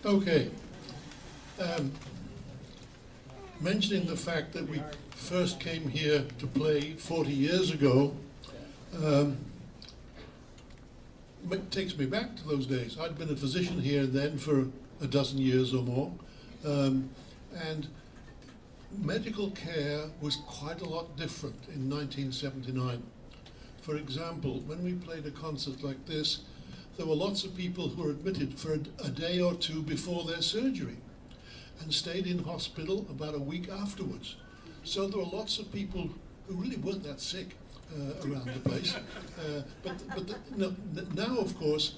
Okay. Mentioning the fact that we first came here to play 40 years ago, it takes me back to those days. I'd been a physician here then for a dozen years or more, and medical care was quite a lot different in 1979. For example, when we played a concert like this, there were lots of people who were admitted for a day or two before their surgery and stayed in hospital about a week afterwards. So there were lots of people who really weren't that sick around the place. Now, of course,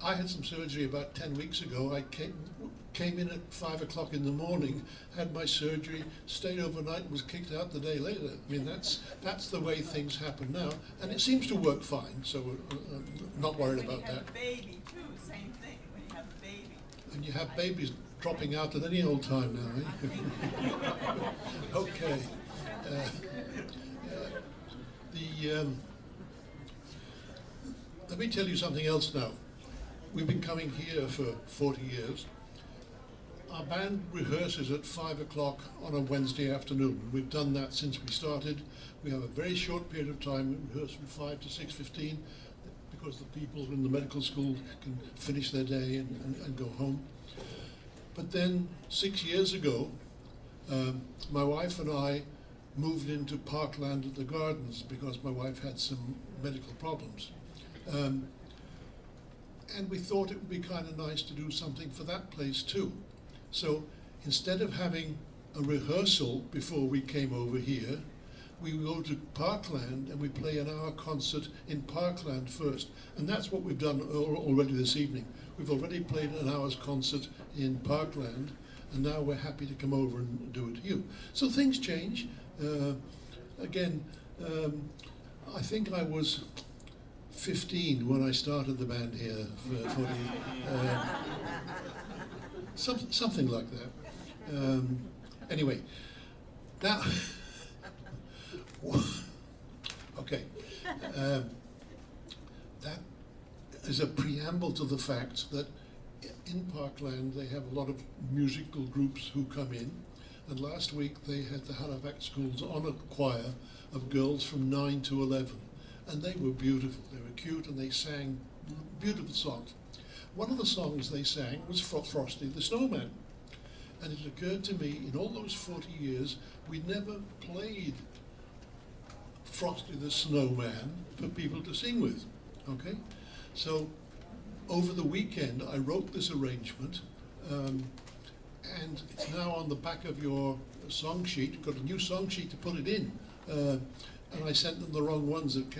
I had some surgery about 10 weeks ago. I came in at 5 o'clock in the morning, had my surgery, stayed overnight, and was kicked out the day later. I mean, that's the way things happen now, and it seems to work fine. So we're not worried about that. When you have a baby too, same thing. When you have a baby. And you have babies dropping out at any old time now, eh? Okay. Let me tell you something else now. We've been coming here for 40 years. Our band rehearses at 5 o'clock on a Wednesday afternoon. We've done that since we started. We have a very short period of time. We rehearse from 5 to 6:15 because the people in the medical school can finish their day and go home. But then 6 years ago, my wife and I moved into Parkland at the Gardens because my wife had some medical problems. And we thought it would be kind of nice to do something for that place too. So instead of having a rehearsal before we came over here, we go to Parkland and we play an hour concert in Parkland first. And that's what we've done already this evening. We've already played an hour's concert in Parkland, and now we're happy to come over and do it to you. So things change. Again, I think I was 15 when I started the band here something like that. Anyway, now, okay, that is a preamble to the fact that in Parkland they have a lot of musical groups who come in, and last week they had the Halifax Schools on a choir of girls from 9 to 11. And they were beautiful, they were cute, and they sang beautiful songs. One of the songs they sang was Frosty the Snowman. And it occurred to me, in all those 40 years, we'd never played Frosty the Snowman for people to sing with, okay? So, over the weekend, I wrote this arrangement, and it's now on the back of your song sheet. Got a new song sheet to put it in. And I sent them the wrong ones at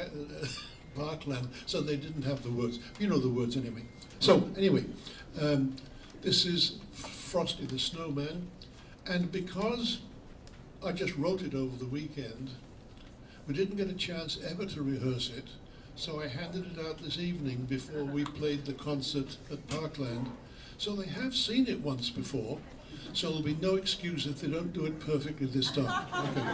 Parkland, so they didn't have the words. You know the words anyway. So anyway, this is Frosty the Snowman, and because I just wrote it over the weekend, we didn't get a chance ever to rehearse it, so I handed it out this evening before we played the concert at Parkland. So they have seen it once before, so there'll be no excuse if they don't do it perfectly this time. Okay.